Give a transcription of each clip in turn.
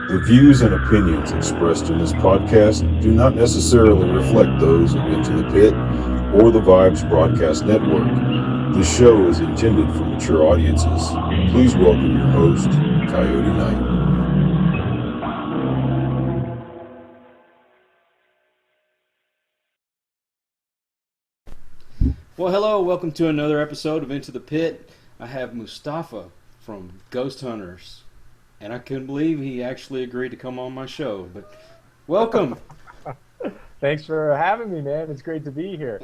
The views and opinions expressed in this podcast do not necessarily reflect those of Into the Pit or the Vibes Broadcast Network. This show is intended for mature audiences. Please welcome your host, Coyote Knight. Well, hello, welcome to another episode of Into the Pit. I have Mustafa from Ghost Hunters, and I couldn't believe he actually agreed to come on my show, but welcome. Thanks for having me, man. It's great to be here.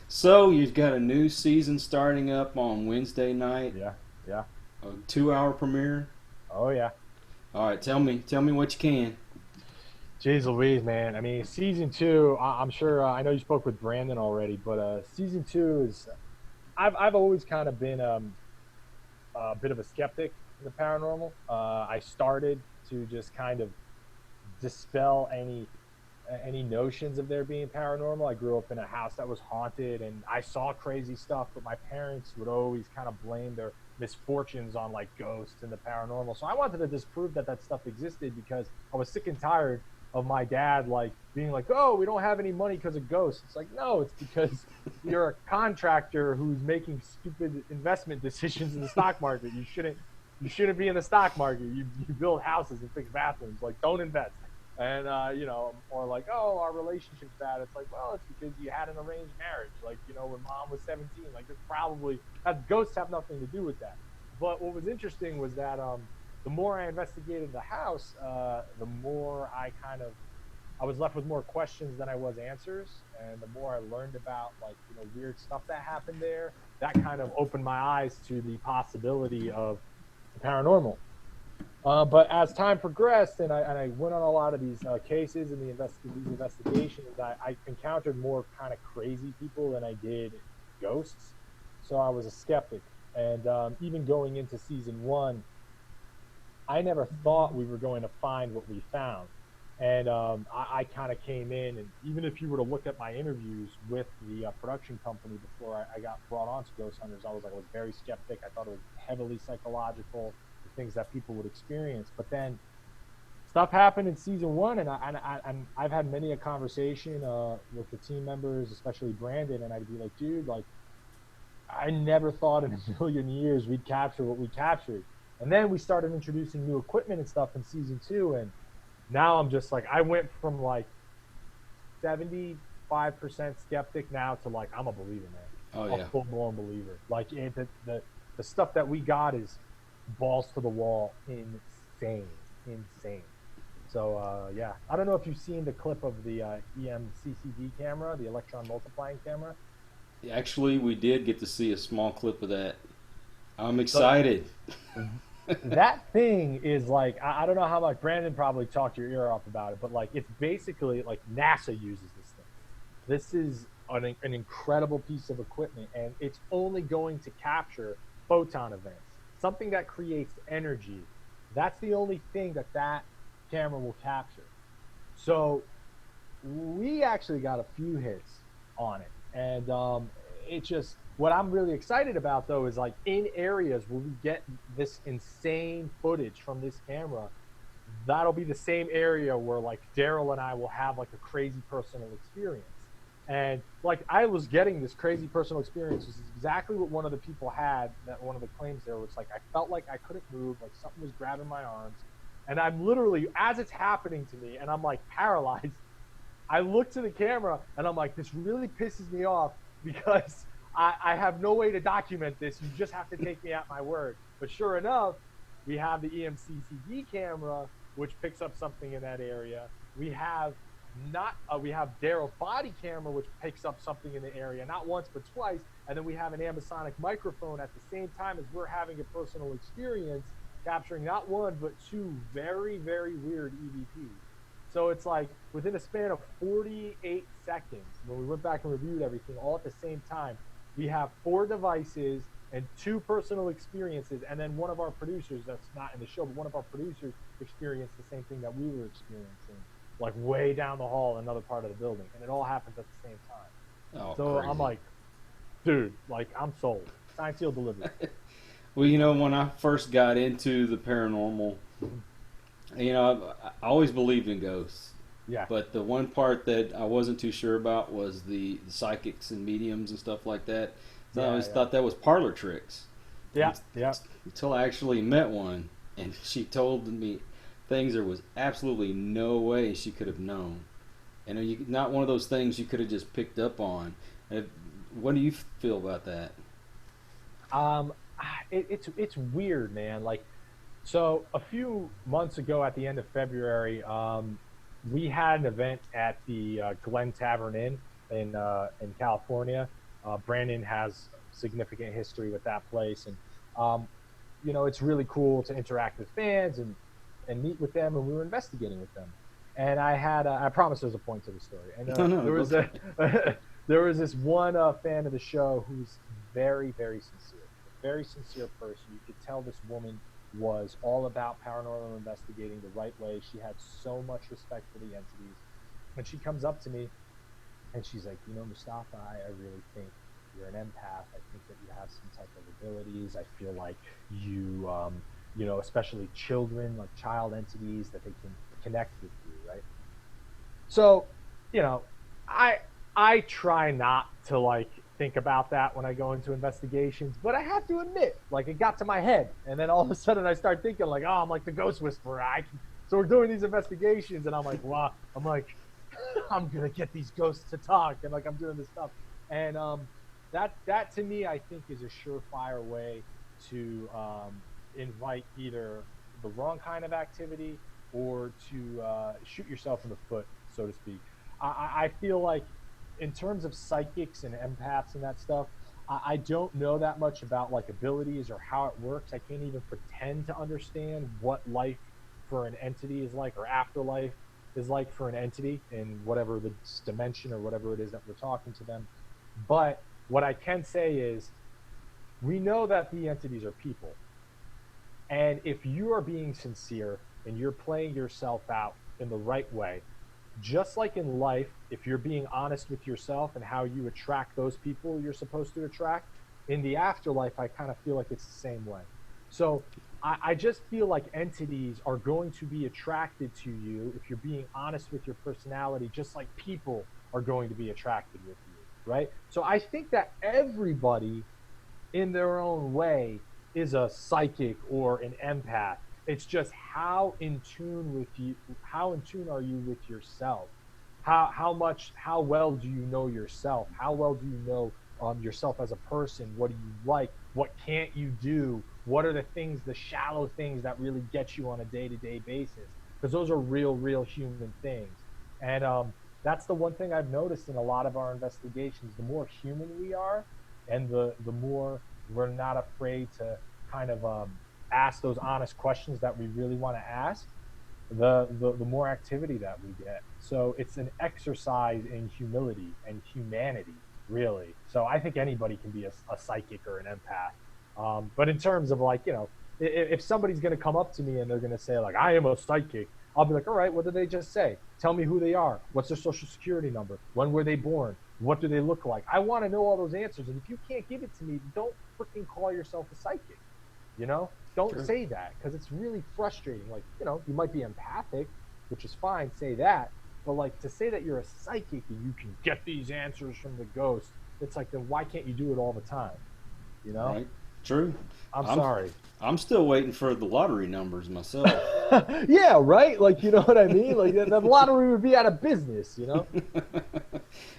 So, you've got a new season starting up on Wednesday night. Yeah. A 2-hour premiere. Oh, yeah. All right, tell me what you can. Jeez Louise, man. I mean, season two, I'm sure, I know you spoke with Brandon already, but season two is, I've always kind of been a bit of a skeptic in the paranormal. I started to just kind of dispel any notions of there being paranormal. I grew up in a house that was haunted, and I saw crazy stuff, but my parents would always kind of blame their misfortunes on like ghosts and the paranormal. So I wanted to disprove that stuff existed, because I was sick and tired of my dad like being like, oh, we don't have any money because of ghosts. It's like, no, it's because you're a contractor who's making stupid investment decisions in the stock market. You shouldn't be in the stock market. You build houses and fix bathrooms. Like, don't invest. And or like, oh, our relationship's bad. It's like, well, it's because you had an arranged marriage. Like, when mom was 17, like, it's probably ghosts have nothing to do with that. But what was interesting was that the more I investigated the house, the more I was left with more questions than I was answers. And the more I learned about like, weird stuff that happened there, that kind of opened my eyes to the possibility of the paranormal. But as time progressed, and I went on a lot of these cases and these investigations, I encountered more kind of crazy people than I did ghosts. So I was a skeptic. And even going into season one, I never thought we were going to find what we found. And I kind of came in, and even if you were to look at my interviews with the production company before I got brought on to Ghost Hunters, I was very skeptic. I thought it was heavily psychological, the things that people would experience. But then stuff happened in season one, and I've had many a conversation with the team members, especially Brandon, and I'd be like, dude, like, I never thought in a million years we'd capture what we captured. And then we started introducing new equipment and stuff in season two, and now I'm just like, I went from like 75% skeptic now to like, I'm a believer, man. Oh, yeah. A full-blown believer. Like, the stuff that we got is balls to the wall, insane. So, yeah. I don't know if you've seen the clip of the EMCCD camera, the electron multiplying camera. Actually, we did get to see a small clip of that. I'm excited. That thing is like, I don't know how much Brandon probably talked your ear off about it, but like, it's basically like NASA uses this thing. This is an incredible piece of equipment, and it's only going to capture photon events, something that creates energy. That's the only thing that camera will capture. So we actually got a few hits on it, and it just, what I'm really excited about, though, is like in areas where we get this insane footage from this camera, that'll be the same area where like Daryl and I will have like a crazy personal experience. And like, I was getting this crazy personal experience. This is exactly what one of the people had, that one of the claims there was like, I felt like I couldn't move, like something was grabbing my arms. And I'm literally, as it's happening to me, and I'm like paralyzed, I look to the camera and I'm like, this really pisses me off, because I have no way to document this. You just have to take me at my word. But sure enough, we have the EMCCD camera, which picks up something in that area. We have Daryl's body camera, which picks up something in the area, not once but twice. And then we have an ambisonic microphone at the same time as we're having a personal experience, capturing not one but two very, very weird EVPs. So it's like within a span of 48 seconds, when we went back and reviewed everything all at the same time, we have 4 devices and 2 personal experiences, and then one of our producers, that's not in the show, but one of our producers experienced the same thing that we were experiencing, like way down the hall in another part of the building, and it all happens at the same time. Oh, so crazy. I'm like, dude, like, I'm sold. Signed, sealed, delivered. Well, when I first got into the paranormal, You know, I always believed in ghosts, Yeah. but the one part that I wasn't too sure about was the psychics and mediums and stuff like that. So I Yeah. always Yeah. thought that was parlor tricks. Yeah. Yeah. Until I actually met one, and she told me things there was absolutely no way she could have known, and not one of those things you could have just picked up on. What do you feel about that? Um, it's weird, man. Like, so a few months ago, at the end of February, we had an event at the Glen Tavern Inn in California. Brandon has significant history with that place, and it's really cool to interact with fans and meet with them. And we were investigating with them. And I promise there's a point to the story. And No, no, there was okay. there was this one fan of the show who's very, very sincere, a very sincere person. You could tell this woman was all about paranormal investigating the right way. She had so much respect for the entities. And she comes up to me and she's like, Mustafa, I really think you're an empath. I think that you have some type of abilities. I feel like you, especially children, like child entities, that they can connect with you, right? So, you know, I I try not to like think about that when I go into investigations, but I have to admit, like it got to my head, and then all of a sudden I start thinking like, oh, I'm like the ghost whisperer. So we're doing these investigations, and I'm like, wow, I'm like, I'm gonna get these ghosts to talk, and like I'm doing this stuff, and that to me I think is a surefire way to invite either the wrong kind of activity or to shoot yourself in the foot, so to speak. I feel like in terms of psychics and empaths and that stuff, I don't know that much about like abilities or how it works. I can't even pretend to understand what life for an entity is like, or afterlife is like for an entity in whatever the dimension or whatever it is that we're talking to them. But what I can say is we know that the entities are people. And if you are being sincere and you're playing yourself out in the right way, just like in life, if you're being honest with yourself and how you attract those people you're supposed to attract, in the afterlife, I kind of feel like it's the same way. So I just feel like entities are going to be attracted to you if you're being honest with your personality, just like people are going to be attracted with you, right? So I think that everybody in their own way is a psychic or an empath. It's just how in tune with you, how in tune are you with yourself? How well do you know yourself? How well do you know yourself as a person? What do you like? What can't you do? What are the things, the shallow things that really get you on a day-to-day basis? Because those are real human things. And that's the one thing I've noticed in a lot of our investigations. The more human we are, and the more we're not afraid to kind of ask those honest questions that we really want to ask, the more activity that we get. So it's an exercise in humility and humanity, really. So I think anybody can be a psychic or an empath. But in terms of like, if somebody's going to come up to me and they're going to say like, I am a psychic, I'll be like, all right, what did they just say? Tell me who they are. What's their social security number? When were they born? What do they look like? I want to know all those answers. And if you can't give it to me, don't freaking call yourself a psychic. Don't Sure. say that, because it's really frustrating. Like, you might be empathic, which is fine, say that. But like to say that you're a psychic and you can get these answers from the ghost, it's like, then why can't you do it all the time? You know? Right. True. I'm I'm sorry. I'm still waiting for the lottery numbers myself. Yeah, right? Like, you know what I mean? Like the lottery would be out of business,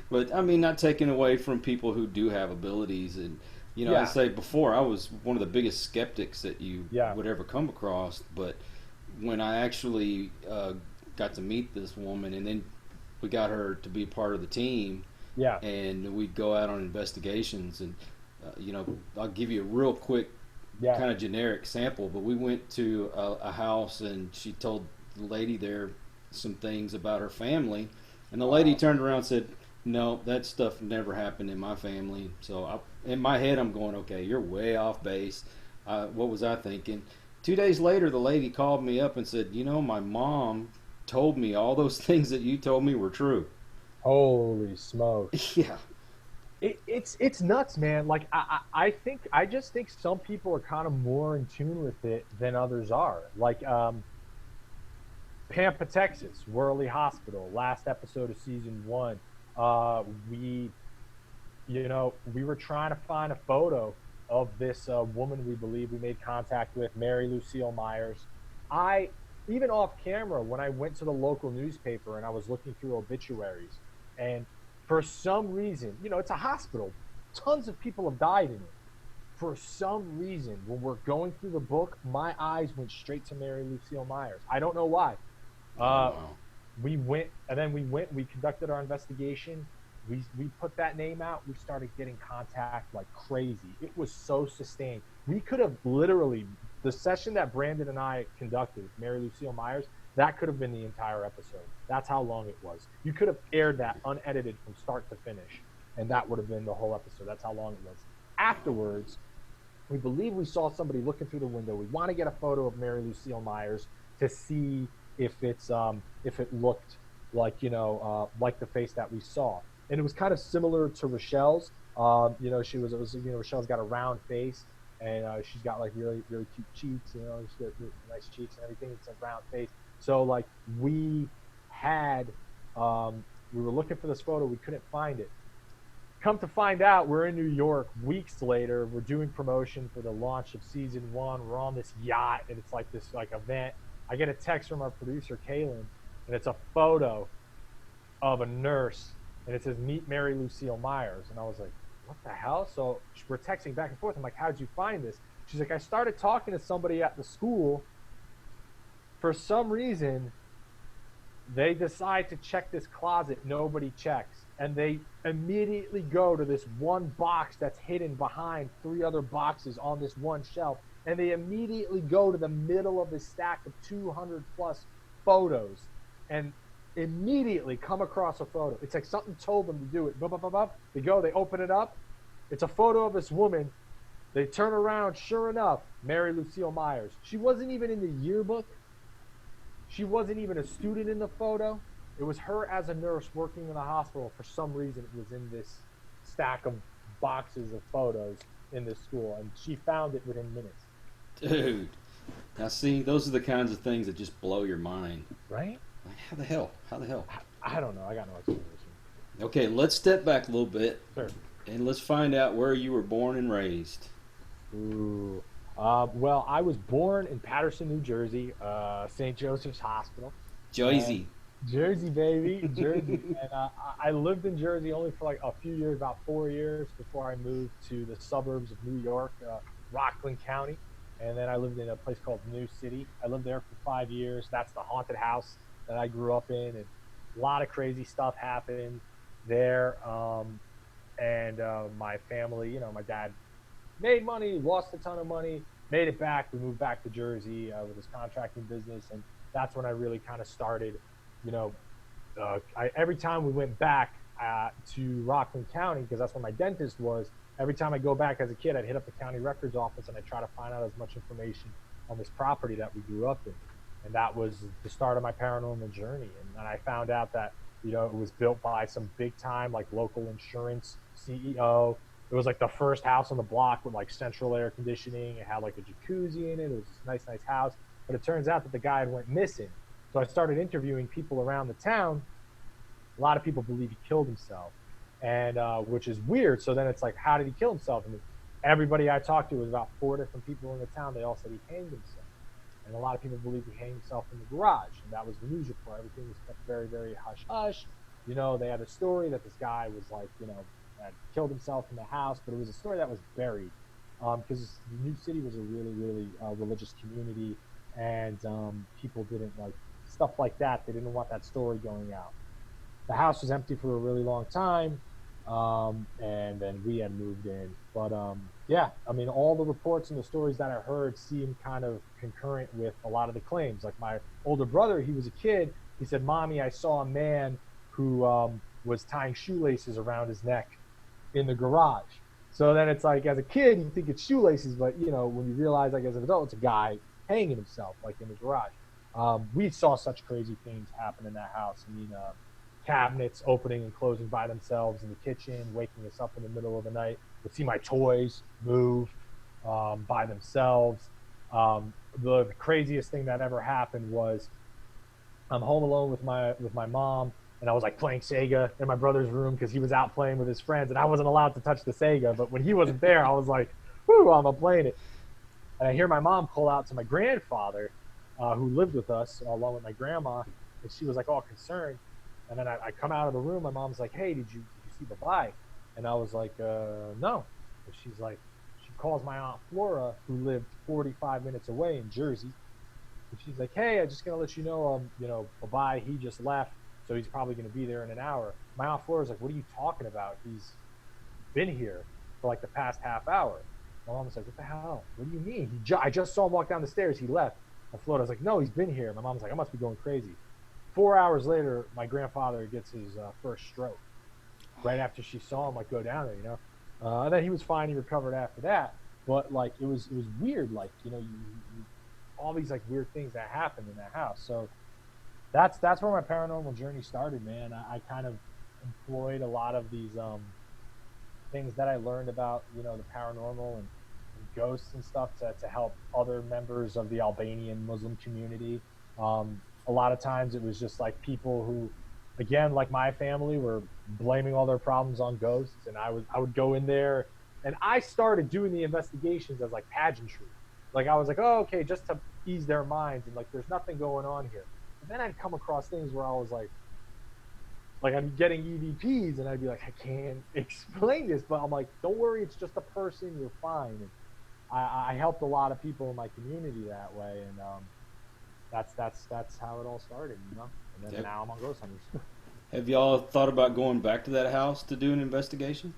But I mean, not taking away from people who do have abilities, and I Yeah. say before I was one of the biggest skeptics that you Yeah. would ever come across. But when I actually got to meet this woman, and then we got her to be part of the team, Yeah. and we'd go out on investigations, and I'll give you a real quick Yeah. kind of generic sample, but we went to a house, and she told the lady there some things about her family, and the lady turned around and said, no, that stuff never happened in my family. So in my head I'm going, okay, you're way off base. What was I thinking? 2 days later the lady called me up and said, my mom told me all those things that you told me were true. Holy smoke. Yeah. It's nuts, man. Like I just think some people are kind of more in tune with it than others are. Like Pampa, Texas, Worley Hospital, last episode of season 1. We, we were trying to find a photo of this woman we believe we made contact with, Mary Lucille Myers. I, even off camera, when I went to the local newspaper and I was looking through obituaries, and for some reason, it's a hospital, tons of people have died in it. For some reason, when we're going through the book, my eyes went straight to Mary Lucille Myers. I don't know why. Wow. We conducted our investigation. We put that name out. We started getting contact like crazy. It was so sustained. We could have literally, the session that Brandon and I conducted with Mary Lucille Myers, that could have been the entire episode. That's how long it was. You could have aired that unedited from start to finish, and that would have been the whole episode. That's how long it was. Afterwards, we believe we saw somebody looking through the window. We want to get a photo of Mary Lucille Myers to see if it looked like like the face that we saw. And it was kind of similar to Rochelle's. Rochelle's got a round face, and she's got like really really cute cheeks. She's got really nice cheeks and everything. It's a round face. So like we were looking for this photo. We couldn't find it. Come to find out, we're in New York weeks later. We're doing promotion for the launch of season 1. We're on this yacht, and it's like this like event. I get a text from our producer, Kaylin, and it's a photo of a nurse, and it says, "Meet Mary Lucille Myers." And I was like, what the hell? So we're texting back and forth. I'm like, how'd you find this? She's like, I started talking to somebody at the school. For some reason, they decide to check this closet nobody checks, and they immediately go to this one box that's hidden behind 3 other boxes on this one shelf, and they immediately go to the middle of this stack of 200 plus photos and immediately come across a photo. It's like something told them to do it. They go, they open it up. It's a photo of this woman. They turn around, sure enough, Mary Lucille Myers. She wasn't even in the yearbook. She wasn't even a student in the photo. It was her as a nurse working in the hospital. For some reason, it was in this stack of boxes of photos in this school, and she found it within minutes. Dude, now see, those are the kinds of things that just blow your mind. Right? Like, how the hell? I don't know. I got no explanation. Okay, let's step back a little bit. Sure. And let's find out where you were born and raised. Ooh. Well, I was born in Paterson, New Jersey, St. Joseph's Hospital. Jersey. Jersey, baby. Jersey. And I lived in Jersey only for like a few years, about 4 years, before I moved to the suburbs of New York, Rockland County. And then I lived in a place called New City. I lived there for 5 years. That's the haunted house that I grew up in. And a lot of crazy stuff happened there. My family, my dad made money, lost a ton of money, made it back. We moved back to Jersey with his contracting business. And that's when I really kind of started, every time we went back to Rockland County, because that's where my dentist was, every time I go back as a kid, I'd hit up the county records office and I'd try to find out as much information on this property that we grew up in. And that was the start of my paranormal journey. And then I found out that, it was built by some big time, like local insurance CEO. It was like the first house on the block with like central air conditioning. It had like a jacuzzi in it. It was this nice house. But it turns out that the guy went missing. So I started interviewing people around the town. A lot of people believe he killed himself, and which is weird. So then it's like, how did he kill himself? And everybody I talked to, was about 4 different people in the town. They all said he hanged himself. And a lot of people believe he hanged himself in the garage. And that was the news report. Everything was kept very, very hush-hush. They had a story that this guy was like, had killed himself in the house, but it was a story that was buried. Because New City was a really, really religious community, and people didn't like stuff like that. They didn't want that story going out. The house was empty for a really long time, and then we had moved in. But all the reports and the stories that I heard seemed kind of concurrent with a lot of the claims. Like my older brother, he was a kid. He said, "Mommy, I saw a man who was tying shoelaces around his neck in the garage." So then it's like, as a kid, you think it's shoelaces, but when you realize, like as an adult, it's a guy hanging himself, like in the garage. We saw such crazy things happen in that house. I mean, cabinets opening and closing by themselves in the kitchen, waking us up in the middle of the night. Would see my toys move by themselves. The craziest thing that ever happened was I'm home alone with my mom, and I was like playing Sega in my brother's room because he was out playing with his friends, and I wasn't allowed to touch the Sega. But when he wasn't there, I was like, "Whoo, I'm playing it." And I hear my mom call out to my grandfather, who lived with us along with my grandma, and she was like all concerned. And then I come out of the room. My mom's like, "Hey, did you see Babai?" And I was like, "No." And she's like, she calls my aunt Flora, who lived 45 minutes away in Jersey, and she's like, "Hey, I'm just gonna let you know, Babai, he just left, so he's probably gonna be there in an hour." My aunt Flora's like, "What are you talking about? He's been here for like the past half hour." My mom was like, "What the hell? What do you mean? I just saw him walk down the stairs. He left." And Florida's like, "No, he's been here." My mom's like, "I must be going crazy." 4 hours later, my grandfather gets his first stroke. Right after she saw him like go down there. And then he was fine. He recovered after that. But like it was weird. Like you all these like weird things that happened in that house. So that's where my paranormal journey started, man. I kind of employed a lot of these things that I learned about, the paranormal and ghosts and stuff to help other members of the Albanian Muslim community. A lot of times it was just like people who, again, like my family, were blaming all their problems on ghosts, and I would go in there, and I started doing the investigations as like pageantry. Like I was like, oh, okay, just to ease their minds, and like there's nothing going on here. But then I'd come across things where I was like I'd be getting EVPs, and I'd be like, I can't explain this, but I'm like, don't worry, it's just a person, you're fine. And I helped a lot of people in my community that way, and that's how it all started. And then now I'm on Ghost Hunters. Have y'all thought about going back to that house to do an investigation?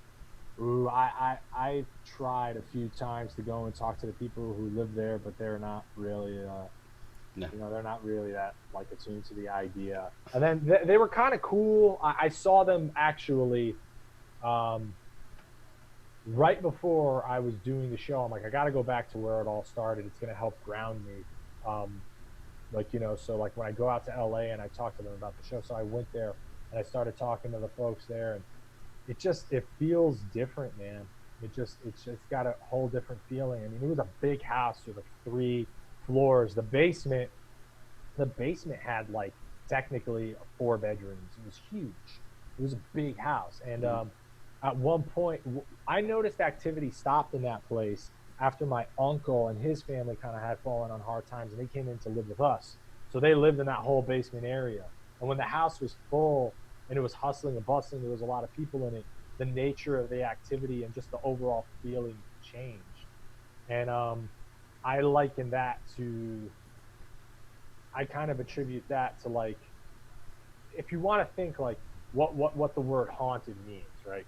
Ooh, I tried a few times to go and talk to the people who live there, but they're not really No. they're not really that like attuned to the idea. And then they were kind of cool. I saw them actually right before I was doing the show. I'm like, I got to go back to where it all started. It's going to help ground me. So like when I go out to LA and I talk to them about the show, so I went there and I started talking to the folks there, and it feels different, man. It's got a whole different feeling. I mean, it was a big house with like 3 floors. The basement had like technically 4 bedrooms. It was huge. It was a big house, and at one point, I noticed activity stopped in that place after my uncle and his family kind of had fallen on hard times, and they came in to live with us. So they lived in that whole basement area. And when the house was full and it was hustling and bustling, there was a lot of people in it. The nature of the activity and just the overall feeling changed. And I liken that to, I kind of attribute that to like, if you want to think like what the word haunted means, right?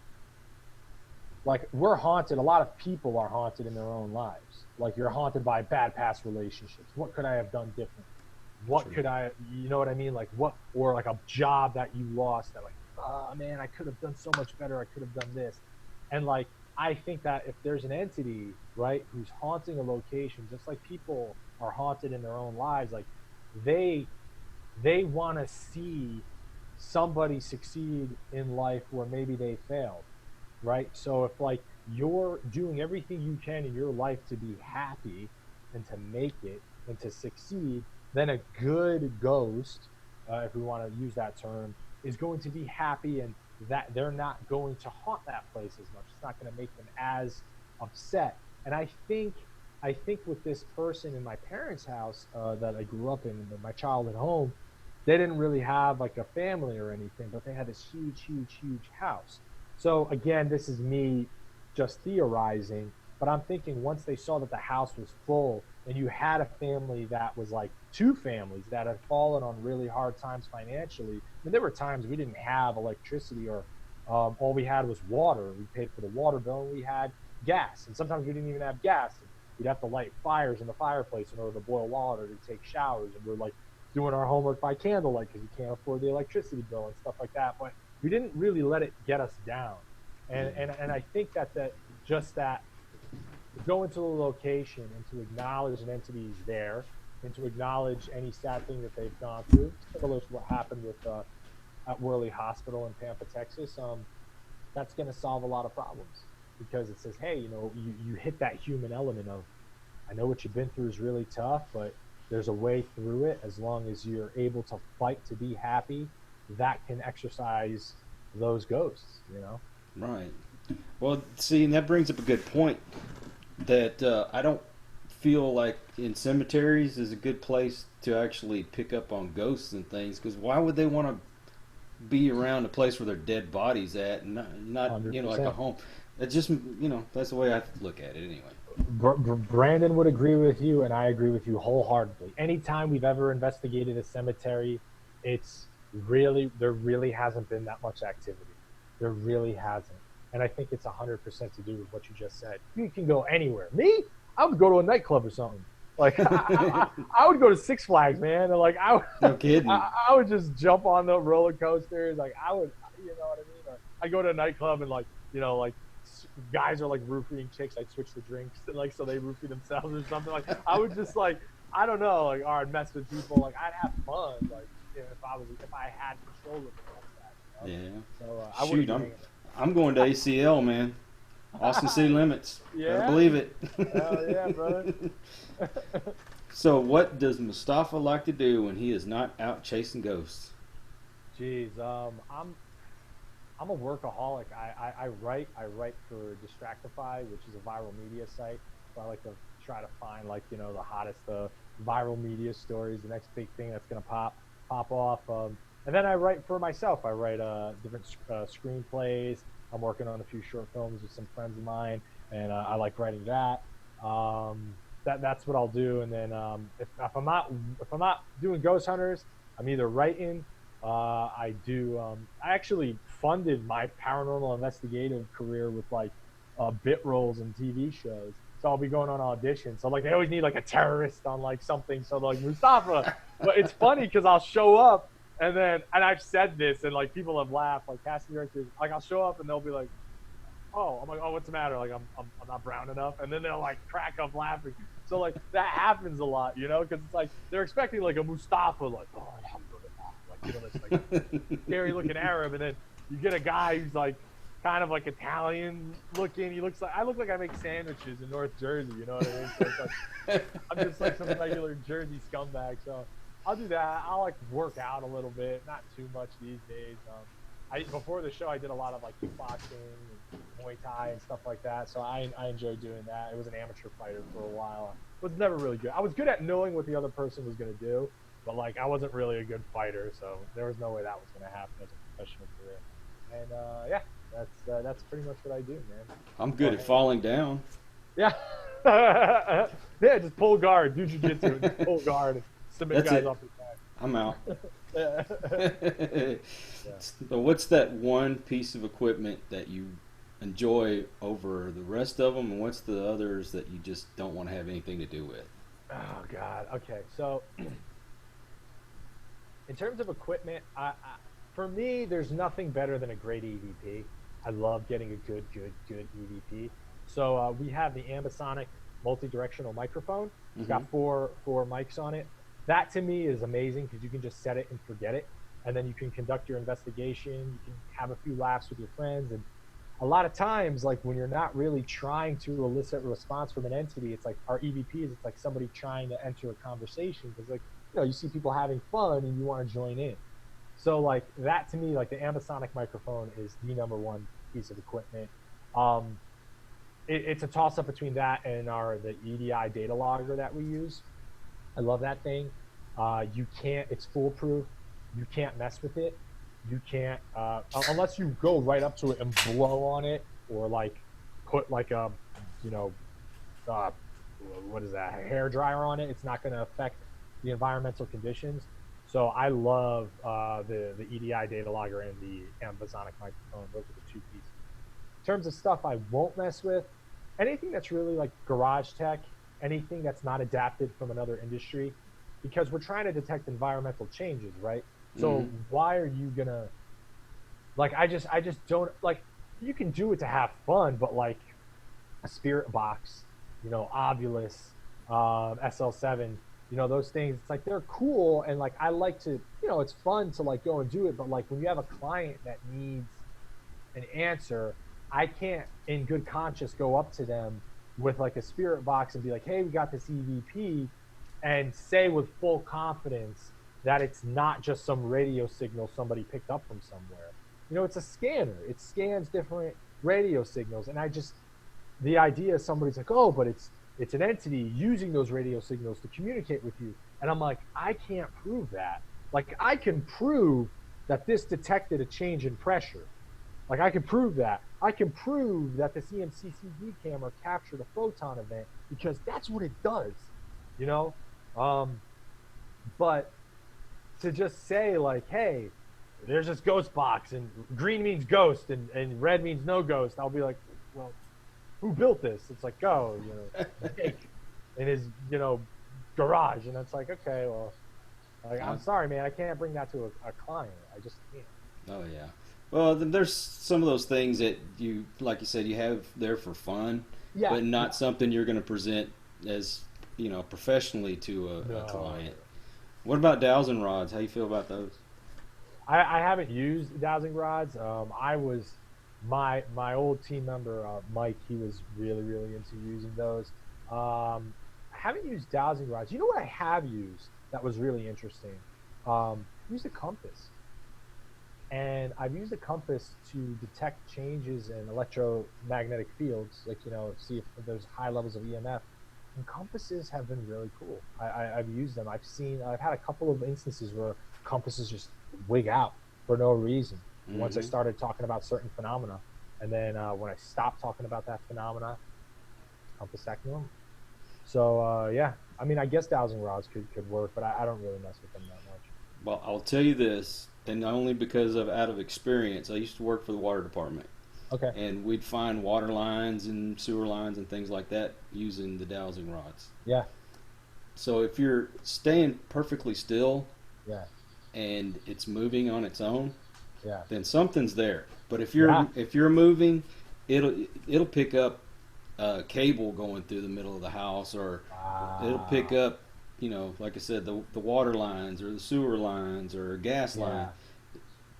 Like we're haunted. A lot of people are haunted in their own lives. Like you're haunted by bad past relationships. What could I have done different? What True. could I, you know what I mean? Like what, or like a job that you lost that like, oh man, I could have done so much better. I could have done this. And like, I think that if there's an entity, right, who's haunting a location, just like people are haunted in their own lives, like they, they want to see somebody succeed in life where maybe they failed, right? So if like you're doing everything you can in your life to be happy and to make it and to succeed, then a good ghost, if we want to use that term, is going to be happy, and that they're not going to haunt that place as much. It's not going to make them as upset. And I think with this person in my parents' house that I grew up in my childhood home, they didn't really have like a family or anything, but they had this huge, huge, huge house. So again, this is me just theorizing, but I'm thinking once they saw that the house was full and you had a family that was like 2 families that had fallen on really hard times financially. I mean, there were times we didn't have electricity, or all we had was water. We paid for the water bill, and we had gas, and sometimes we didn't even have gas. And we'd have to light fires in the fireplace in order to boil water, to take showers, and we're like doing our homework by candlelight because we can't afford the electricity bill and stuff like that. But we didn't really let it get us down. And I think that just that to go into a location and to acknowledge an entity is there, and to acknowledge any sad thing that they've gone through, similar to what happened with at Worley Hospital in Pampa, Texas. That's going to solve a lot of problems, because it says, hey, you hit that human element of, I know what you've been through is really tough, but there's a way through it as long as you're able to fight to be happy. That can exercise those ghosts, you know. Right. Well, see, and that brings up a good point that I don't feel like in cemeteries is a good place to actually pick up on ghosts and things, because why would they want to be around a place where their dead bodies at and not you know, like a 100%. home? It just, you know, that's the way I look at it anyway. Brandon would agree with you, and I agree with you wholeheartedly. Anytime we've ever investigated a cemetery, it's really, there really hasn't been that much activity. There really hasn't. And I think it's 100% to do with what you just said. You can go anywhere. Me? I would go to a nightclub or something. Like I would go to Six Flags, man. And like No kidding. I would just jump on the roller coasters. Like I would, you know what I mean? Or I go to a nightclub and like, you know, like guys are like roofing chicks. I'd switch the drinks and like so they roofie themselves or something. Like I would just like, I don't know, like, or I'd mess with people. Like I'd have fun. Like if I had control of it like that. You know? Yeah. So I Shoot, would. I'm going to ACL, man. Austin City Limits. Yeah. Gotta believe it. Hell yeah, brother. So, what does Mustafa like to do when he is not out chasing ghosts? Jeez, I'm a workaholic. I write for Distractify, which is a viral media site. So I like to try to find like, you know, the hottest viral media stories, the next big thing that's gonna pop off. And then I write for myself. I write different screenplays. I'm working on a few short films with some friends of mine, and I like writing that. That's what I'll do. And then if I'm not doing Ghost Hunters, I'm either writing. I actually funded my paranormal investigative career with like bit roles in TV shows. So I'll be going on auditions. So like they always need like a terrorist on like something. So like Mustafa, but it's funny because I'll show up and I've said this and like people have laughed, like casting directors. Like I'll show up and they'll be like, "Oh," I'm like, "Oh, what's the matter? Like I'm not brown enough," and then they'll like crack up laughing. So like that happens a lot, you know, because it's like they're expecting like a Mustafa, like, "Oh, alhamdulillah," like, you know, this like scary looking Arab, and then you get a guy who's like kind of like Italian looking. He looks like I look like I make sandwiches in North Jersey, you know what I mean? So it's like I'm just like some regular Jersey scumbag. So I'll do that. I'll like work out a little bit, not too much these days. Before the show, I did a lot of like kickboxing and Muay Thai and stuff like that. So I enjoyed doing that. I was an amateur fighter for a while. I was never really good. I was good at knowing what the other person was going to do, but like I wasn't really a good fighter. So there was no way that was going to happen as a professional career. And yeah, that's pretty much what I do, man. I'm good at falling down. Yeah. Yeah, just pull guard, do jiu-jitsu, just pull guard, and submit That's guys it. off the back. I'm out. Yeah. So what's that one piece of equipment that you enjoy over the rest of them, and what's the others that you just don't want to have anything to do with? Oh God. Okay. So, in terms of equipment, for me, there's nothing better than a great EVP. I love getting a good EVP. So we have the Ambisonic multi-directional microphone. It's got four mics on it. That to me is amazing because you can just set it and forget it, and then you can conduct your investigation. You can have a few laughs with your friends, and a lot of times, like when you're not really trying to elicit a response from an entity, it's like our EVPs. It's like somebody trying to enter a conversation because, like, you know, you see people having fun and you want to join in. So, like that to me, like the Ambisonic microphone is the number one piece of equipment. It's a toss up between that and the EDI data logger that we use. I love that thing. It's foolproof. You can't mess with it. You can't, unless you go right up to it and blow on it or like put like a, you know, what is that, a hair dryer on it. It's not going to affect the environmental conditions. So I love the EDI data logger and the Ambisonic microphone. Those are the two pieces. In terms of stuff I won't mess with, anything that's really like garage tech, anything that's not adapted from another industry, because we're trying to detect environmental changes, right? So why are you gonna, like, I just don't, like, you can do it to have fun, but like a spirit box, you know, Obulus, SL7, you know, those things, it's like they're cool, and like I like to, you know, it's fun to like go and do it, but like when you have a client that needs an answer, I can't in good conscience go up to them with like a spirit box and be like, hey, we got this EVP, and say with full confidence that it's not just some radio signal somebody picked up from somewhere. You know, it's a scanner. It scans different radio signals, and the idea is somebody's like, oh, but it's an entity using those radio signals to communicate with you, and I'm like, I can't prove that. Like, I can prove that this detected a change in pressure. Like, I can prove that. I can prove that the CMCCD camera captured a photon event because that's what it does, you know? But to just say, like, hey, there's this ghost box and green means ghost and red means no ghost, I'll be like, well, who built this? It's like, oh, you know, Jake in his, you know, garage. And it's like, okay, well, like, I'm sorry, man, I can't bring that to a client. I just can't. Oh yeah. Well, there's some of those things that you, like you said, you have there for fun, Yeah. but not something you're going to present as, you know, professionally to No. a client. What about dowsing rods? How you feel about those? I haven't used dowsing rods. I was my old team member Mike. He was really into using those. I haven't used dowsing rods. You know what I have used that was really interesting? Used a compass, and I've used a compass to detect changes in electromagnetic fields, like, you know, see if there's high levels of EMF. And compasses have been really cool. I've used them. I've had a couple of instances where compasses just wig out for no reason. Mm-hmm. Once I started talking about certain phenomena, and then when I stopped talking about that phenomena, compass acted normal. So yeah, I mean, I guess dowsing rods could work, but I don't really mess with them that much. Well, I'll tell you this, and only because of out of experience. I used to work for the water department. Okay. And we'd find water lines and sewer lines and things like that using the dowsing rods. Yeah. So if you're staying perfectly still, yeah, and it's moving on its own, yeah, then something's there. But if you're moving, it'll pick up a cable going through the middle of the house, or it'll pick up, you know, like I said, the water lines or the sewer lines or a gas line.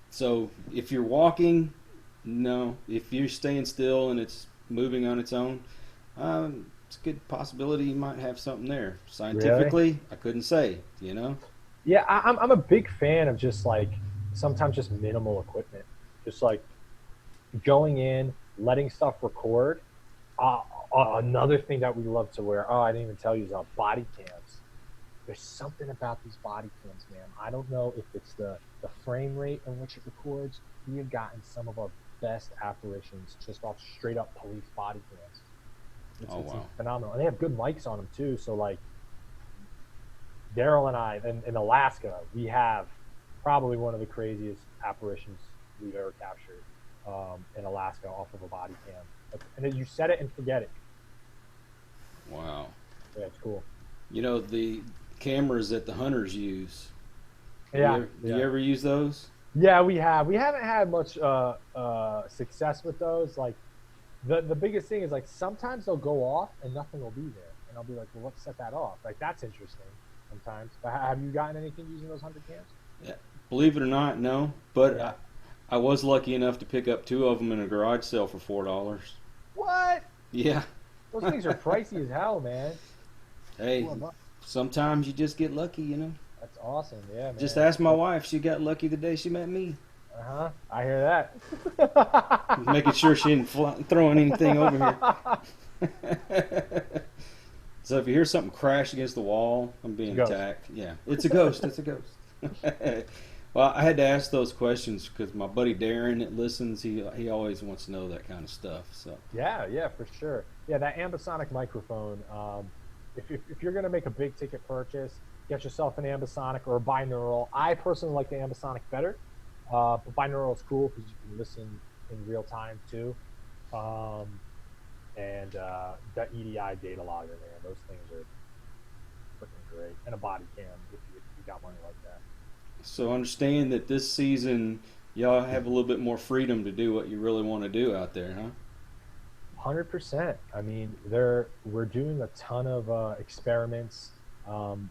So if you're walking, no. If you're staying still and it's moving on its own, it's a good possibility you might have something there. Scientifically, really? I couldn't say, you know? Yeah, I'm a big fan of just like sometimes just minimal equipment. Just like going in, letting stuff record. Another thing that we love to wear, I didn't even tell you, is body cams. There's something about these body cams, man. I don't know if it's the frame rate in which it records. We have gotten some of our best apparitions just off straight up police body cams. It's phenomenal. And they have good mics on them too. So like Daryl and I in Alaska, we have probably one of the craziest apparitions we've ever captured in Alaska off of a body cam. And then you set it and forget it. Wow. Yeah, it's cool. You know, the cameras that the hunters use. Yeah. Do you ever use those? Yeah, we have. We haven't had much success with those. Like the biggest thing is like sometimes they'll go off and nothing will be there, and I'll be like, well, what set that off? Like that's interesting sometimes. But have you gotten anything using those hunter cams? Yeah. Believe it or not, no. But I was lucky enough to pick up 2 of them in a garage sale for $4. What? Yeah. Those things are pricey as hell, man. Hey, sometimes you just get lucky, you know. That's awesome, yeah, man. Just ask my wife. She got lucky the day she met me. I hear that. Making sure she didn't throw anything over here. So if you hear something crash against the wall, I'm being attacked. Yeah, it's a ghost. It's a ghost. Well, I had to ask those questions because my buddy Darren that listens, he always wants to know that kind of stuff. So yeah, for sure. Yeah, that ambisonic microphone. If you're going to make a big ticket purchase, get yourself an ambisonic or a binaural. I personally like the ambisonic better, but binaural is cool because you can listen in real time too. And the EDI data logger, man, those things are freaking great. And a body cam if you got money like that. So understand that this season y'all have a little bit more freedom to do what you really want to do out there, huh? 100%. I mean, we're doing a ton of experiments.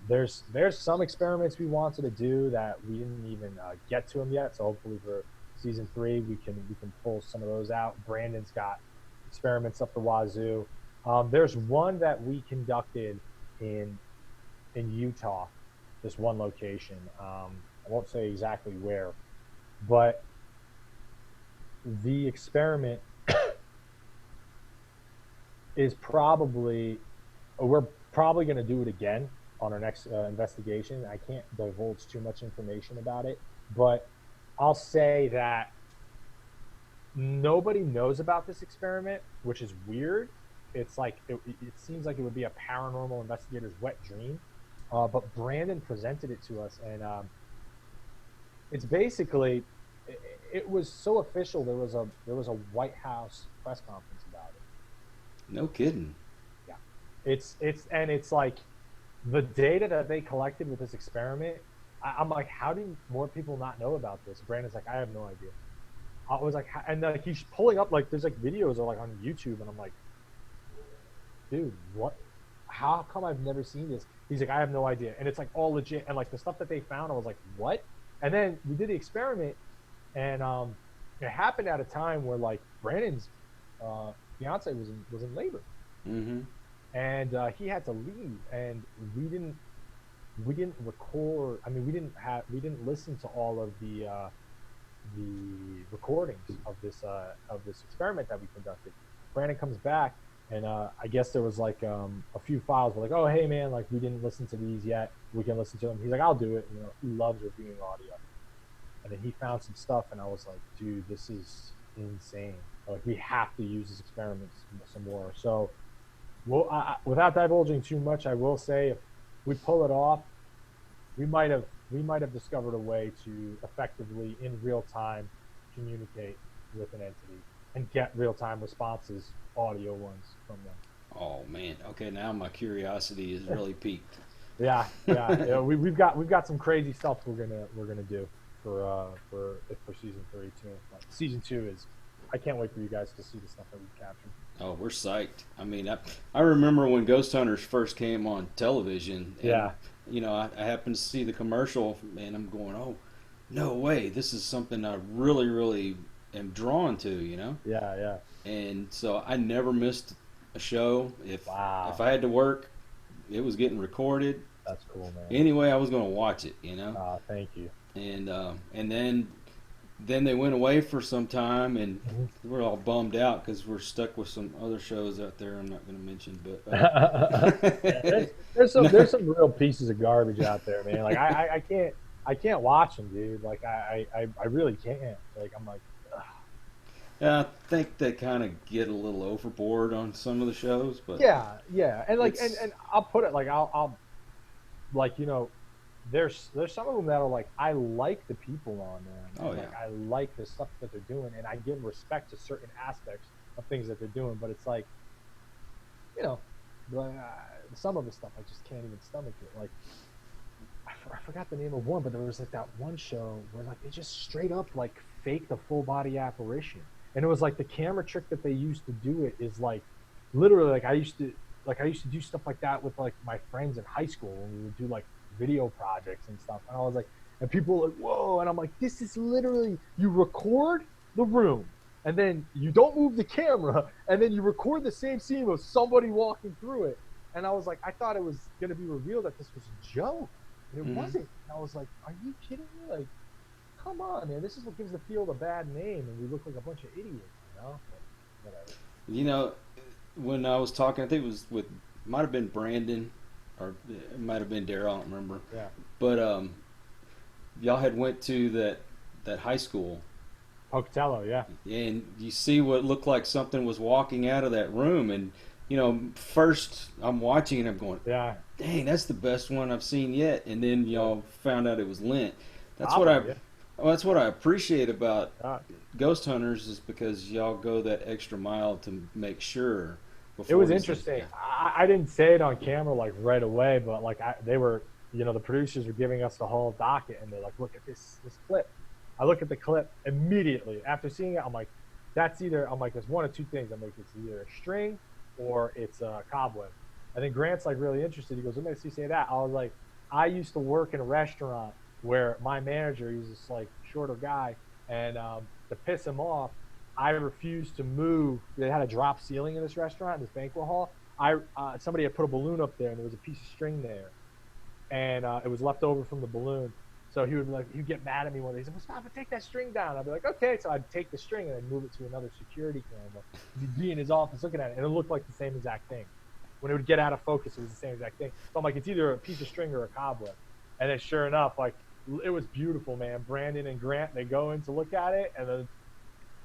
There's some experiments we wanted to do that we didn't even get to them yet. So hopefully for season 3 we can pull some of those out. Brandon's got experiments up the wazoo. There's one that we conducted in in Utah, this one location. I won't say exactly where, but the experiment is probably, we're probably going to do it again on our next investigation. I can't divulge too much information about it, but I'll say that nobody knows about this experiment, which is weird. It's like it seems like it would be a paranormal investigator's wet dream, but Brandon presented it to us, and it's basically it was so official. There was a White House press conference about it. No kidding. Yeah, it's like the data that they collected with this experiment. I'm like, how do more people not know about this? Brandon's like, I have no idea. I was like, and like he's pulling up like there's like videos of like on YouTube, and I'm like, dude, what? How come I've never seen this? He's like, I have no idea, and it's like all legit, and like the stuff that they found, I was like, what? And then we did the experiment, and it happened at a time where like Brandon's fiance was in labor, and he had to leave, and we didn't record. I mean, we didn't listen to all of the recordings of this experiment that we conducted. Brandon comes back, and I guess there was like a few files were like, oh hey man, like we didn't listen to these yet, we can listen to them. He's like, I'll do it. You know, he loves reviewing audio. And then he found some stuff, and I was like, dude, this is insane. Like we have to use this experiment some more. So without divulging too much, I will say if we pull it off, we might have discovered a way to effectively in real time communicate with an entity and get real time responses, audio ones from them. Oh man. Okay, now my curiosity is really piqued. Yeah. We've got some crazy stuff we're gonna do for season 3 too. Like, season 2 is, I can't wait for you guys to see the stuff that we've captured. Oh, we're psyched. I mean, I remember when Ghost Hunters first came on television. And, yeah. You know, I happened to see the commercial, and I'm going, oh, no way. This is something I really, really am drawn to, you know? Yeah. And so I never missed a show. If Wow. if I had to work, it was getting recorded. That's cool, man. Anyway, I was going to watch it, you know? Thank you. And then they went away for some time, and we're all bummed out because we're stuck with some other shows out there I'm not going to mention. But there's some real pieces of garbage out there, man. Like I can't watch them, dude. Like I really can't. Like I'm like, ugh. Yeah, I think they kind of get a little overboard on some of the shows, but yeah, and like and I'll put it like I'll like, you know, there's some of them that are like, I like the people on there. Oh, yeah. Like I like the stuff that they're doing, and I give respect to certain aspects of things that they're doing. But it's like, you know, some of the stuff I just can't even stomach it. Like I forgot the name of one, but there was like that one show where like they just straight up like faked a full body apparition, and it was like the camera trick that they used to do it is like literally like I used to do stuff like that with like my friends in high school when we would do like video projects and stuff, and I was like, and people were like, whoa, and I'm like, this is literally, you record the room and then you don't move the camera and then you record the same scene with somebody walking through it. And I was like, I thought it was going to be revealed that this was a joke, and it wasn't. And I was like, are you kidding me? Like, come on, man, this is what gives the field a bad name, and we look like a bunch of idiots, you know? But whatever. You know, when I was talking, I think it was with, might have been Brandon, or it might have been Daryl, I don't remember. Yeah. But y'all had went to that high school. Pocatello, yeah. And you see what looked like something was walking out of that room, and you know, first I'm watching and I'm going, yeah, dang, that's the best one I've seen yet. And then y'all found out it was Lent. That's that's what I appreciate about Ghost Hunters, is because y'all go that extra mile to make sure. It was interesting. I didn't say it on camera like right away, but like they were, you know, the producers were giving us the whole docket, and they're like, look at this clip. I look at the clip immediately after seeing it. I'm like, there's one of two things. I'm like, it's either a string or it's a cobweb. And then Grant's like really interested. He goes, what makes you say that? I was like, I used to work in a restaurant where my manager, he was this like shorter guy, and to piss him off, I refused to move. They had a drop ceiling in this restaurant, in this banquet hall. Somebody had put a balloon up there, and there was a piece of string there. and it was left over from the balloon. So he would be like, he'd get mad at me one day. He said, "Mustafa, take that string down." I'd be like, "Okay." So I'd take the string and I'd move it to another security camera. He'd be in his office looking at it, and it looked like the same exact thing. When it would get out of focus, it was the same exact thing. So I'm like, it's either a piece of string or a cobweb. And then sure enough, like, it was beautiful, man. Brandon and Grant, they go in to look at it, and then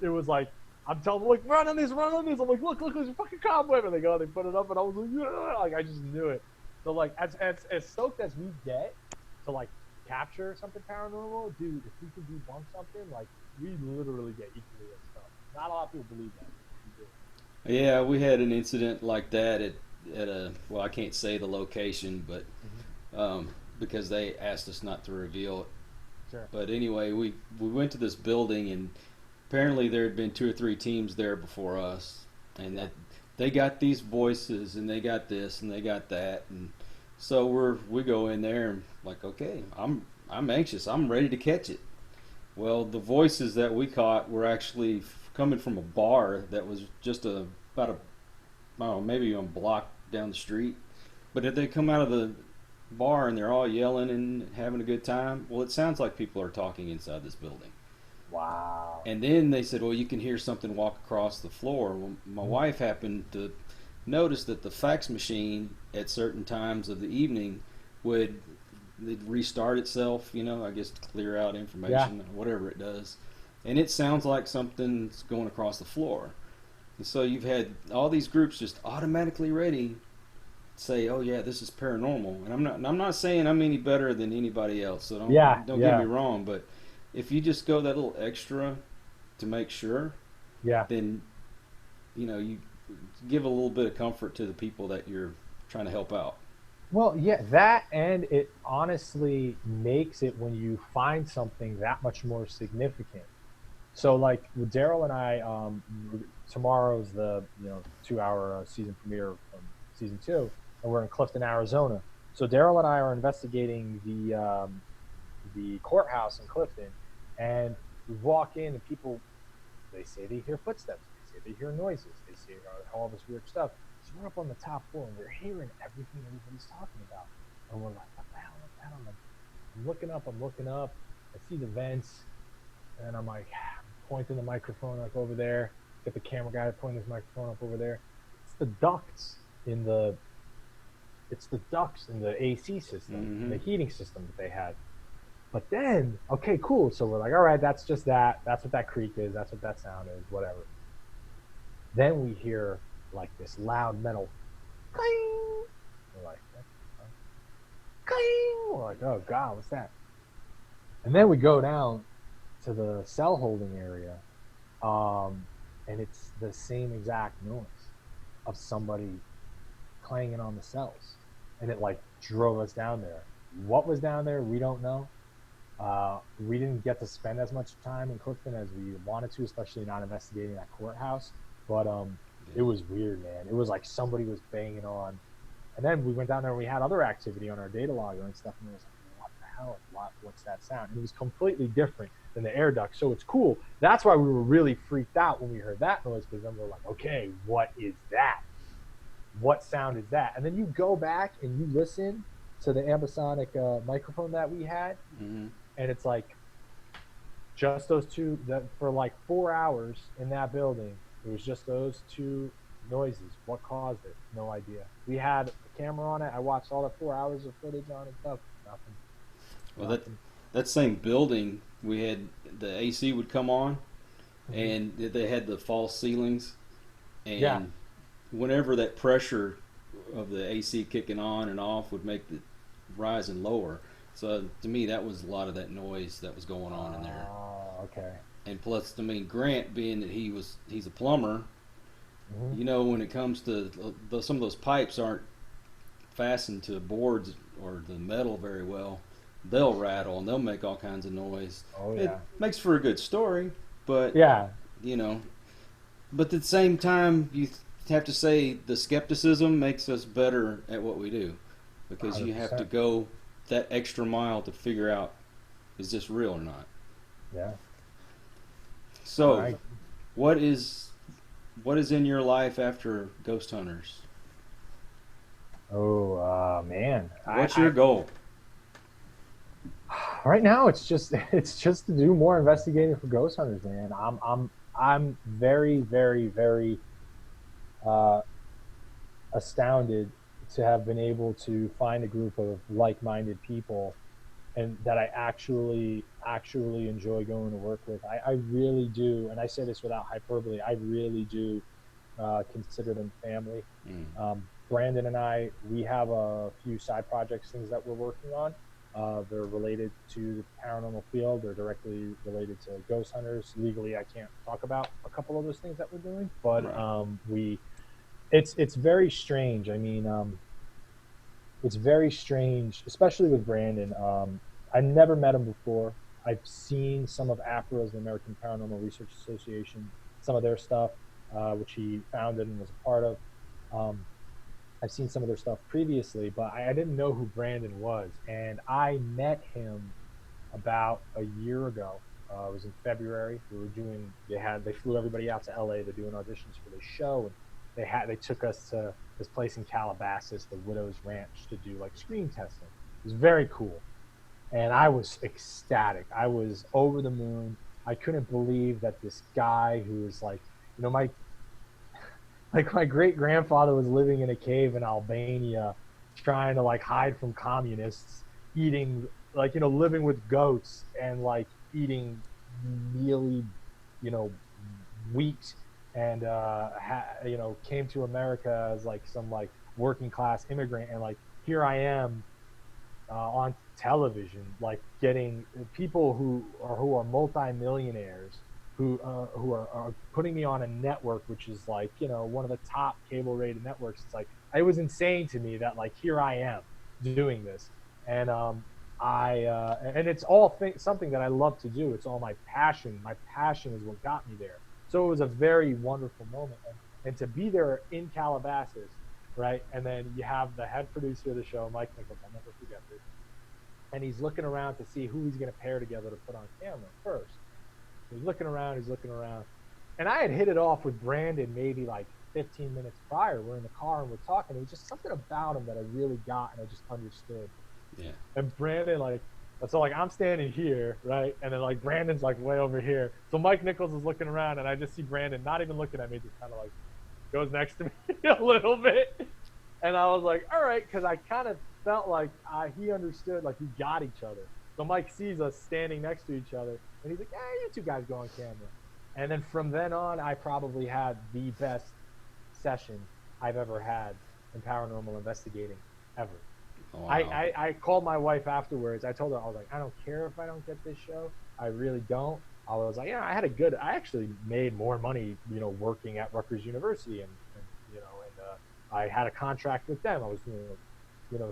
it was like, I'm telling them, like, run on this, run on this. I'm like, look, there's a fucking cobweb. And they go, they put it up, and I was like, yeah, like, I just knew it. So, like, as stoked as we get to, like, capture something paranormal, dude, if we can debunk something, like, we literally get equally as stoked. Not a lot of people believe that. We do. Yeah, we had an incident like that at a, well, I can't say the location, but because they asked us not to reveal it. Sure. But anyway, we went to this building, and apparently there had been 2 or 3 teams there before us, and that they got these voices, and they got this, and they got that, and so we go in there and like, okay, I'm anxious, I'm ready to catch it. Well, the voices that we caught were actually coming from a bar that was just about a, I don't know, maybe a block down the street. But if they come out of the bar and they're all yelling and having a good time, well, it sounds like people are talking inside this building. Wow. And then they said, well, you can hear something walk across the floor. Well, my wife happened to notice that the fax machine at certain times of the evening would restart itself, I guess to clear out information, or whatever it does. And it sounds like something's going across the floor. And so you've had all these groups just automatically ready to say, oh yeah, this is paranormal. And I'm not saying I'm any better than anybody else, so don't get me wrong, but if you just go that little extra to make sure, then you give a little bit of comfort to the people that you're trying to help out. Well, yeah, that, and it honestly makes it, when you find something, that much more significant. So, like, with Daryl and I, tomorrow's the 2-hour season premiere from season 2, and we're in Clifton, Arizona. So Daryl and I are investigating the courthouse in Clifton, and we walk in, and people, they say they hear footsteps, they say they hear noises, they say all this weird stuff. So we're up on the top floor, and we're hearing everything everybody's talking about, and we're like, what the hell? I'm looking up, I see the vents, and I'm like, pointing the microphone like over there, get the camera guy pointing his microphone up over there. It's the ducts in the AC system, the heating system that they had. But then, okay, cool. So we're like, all right, that's just that. That's what that creak is. That's what that sound is, whatever. Then we hear like this loud metal cling. We're like, cling. We're like, oh God, what's that? And then we go down to the cell holding area, and it's the same exact noise of somebody clanging on the cells. And it like drove us down there. What was down there, we don't know. We didn't get to spend as much time in Clifton as we wanted to, especially not investigating that courthouse. But it was weird, man. It was like somebody was banging on. And then we went down there and we had other activity on our data logger and stuff. And it was like, what the hell? What's that sound? And it was completely different than the air duct. So it's cool. That's why we were really freaked out when we heard that noise, because then we're like, okay, what is that? What sound is that? And then you go back and you listen to the ambisonic microphone that we had, and it's like just those two, that for like 4 hours in that building, it was just those two noises. What caused it? No idea. We had a camera on it. I watched all the 4 hours of footage on it. Stuff. Nothing. Well, that same building, we had the AC would come on, and they had the false ceilings, and whenever that pressure of the AC kicking on and off would make the rise and lower. So to me, that was a lot of that noise that was going on in there. Oh, okay. And plus, I mean, Grant, being that he's a plumber, when it comes to some of those pipes aren't fastened to boards or the metal very well, they'll rattle and they'll make all kinds of noise. Oh yeah. It makes for a good story, but but at the same time, you have to say the skepticism makes us better at what we do, because 100%. You have to go that extra mile to figure out, is this real or not? Yeah. So, what is in your life after Ghost Hunters? Oh man, what's your goal? Right now, it's just to do more investigating for ghost hunters, man. I'm very, very, very uh, astounded to have been able to find a group of like-minded people and that I actually enjoy going to work with. I really do, and I say this without hyperbole. I really do consider them family. Brandon and I, we have a few side projects, things that we're working on. They're related to the paranormal field. They're directly related to ghost hunters. Legally, I can't talk about a couple of those things that we're doing, but it's very strange. I mean, it's very strange, especially with Brandon. I never met him before. I've seen some of APRA's, the American Paranormal Research Association, some of their stuff, which he founded and was a part of. I've seen some of their stuff previously, but I didn't know who Brandon was. And I met him about a year ago. It was in February. They flew everybody out to LA. They're doing auditions for this show. And they took us to this place in Calabasas, the Widow's Ranch, to do like screen testing. It was very cool. And I was ecstatic. I was over the moon. I couldn't believe that this guy who was like, my great grandfather was living in a cave in Albania, trying to like hide from communists, eating living with goats and like eating mealy, wheat, and came to America as like some like working class immigrant, and like here I am on television, like getting people who are multimillionaires who are putting me on a network, which is like, one of the top cable rated networks. It's like, it was insane to me that like, here I am doing this. And and it's all something that I love to do. It's all my passion. My passion is what got me there. So it was a very wonderful moment. And to be there in Calabasas, right? And then you have the head producer of the show, Mike Nichols, I'll never forget this. And he's looking around to see who he's going to pair together to put on camera first. He's looking around. And I had hit it off with Brandon maybe like 15 minutes prior. We're in the car and we're talking. It was just something about him that I really got and I just understood. Yeah. And Brandon, so like I'm standing here, right? And then like Brandon's like way over here. So Mike Nichols is looking around and I just see Brandon not even looking at me, just kind of like goes next to me a little bit. And I was like, all right, because I kind of felt like he understood, like we got each other. So Mike sees us standing next to each other, and he's like, "Hey, you two guys go on camera." And then from then on, I probably had the best session I've ever had in paranormal investigating ever. Oh, wow. I called my wife afterwards. I told her, I was like, I don't care if I don't get this show. I really don't. I was like, I actually made more money, working at Rutgers University, and I had a contract with them. I was doing,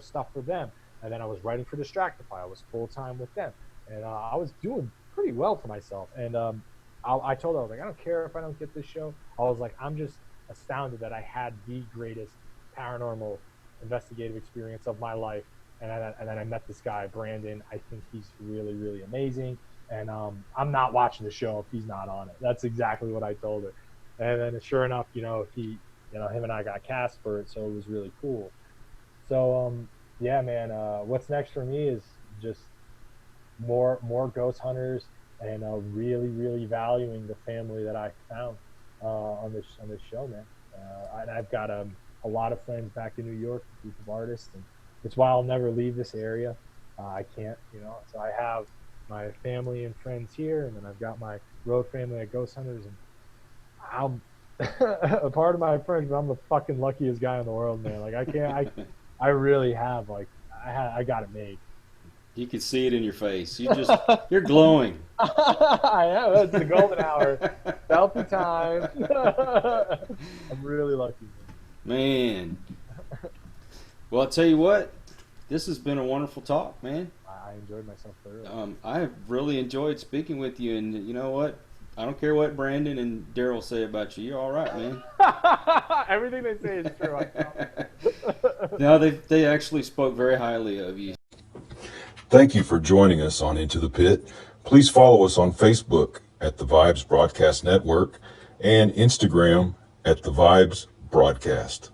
stuff for them. And then I was writing for Distractify. I was full-time with them. And I was doing pretty well for myself. And I told her, I was like, I don't care if I don't get this show. I was like, I'm just astounded that I had the greatest paranormal investigative experience of my life. And then I met this guy, Brandon. I think he's really, really amazing. And I'm not watching the show if he's not on it. That's exactly what I told her. And then sure enough, him and I got cast for it. So it was really cool. So, yeah, man, what's next for me is just more ghost hunters and really, really valuing the family that I found on this show, man. And I've got a lot of friends back in New York, a group of artists, and it's why I'll never leave this area. I can't, so I have my family and friends here, and then I've got my road family at Ghost Hunters, and I'm a part of my friends, but I'm the fucking luckiest guy in the world, man. Like I really have, like, I got it made. You can see it in your face. You're glowing. I am. It's the golden hour. Selfie time. I'm really lucky, man. Well, I'll tell you what. This has been a wonderful talk, man. I enjoyed myself thoroughly. I really enjoyed speaking with you, and you know what? I don't care what Brandon and Daryl say about you. You're all right, man. Everything they say is true. No, they actually spoke very highly of you. Thank you for joining us on Into the Pit. Please follow us on Facebook at The Vibes Broadcast Network and Instagram at The Vibes Broadcast.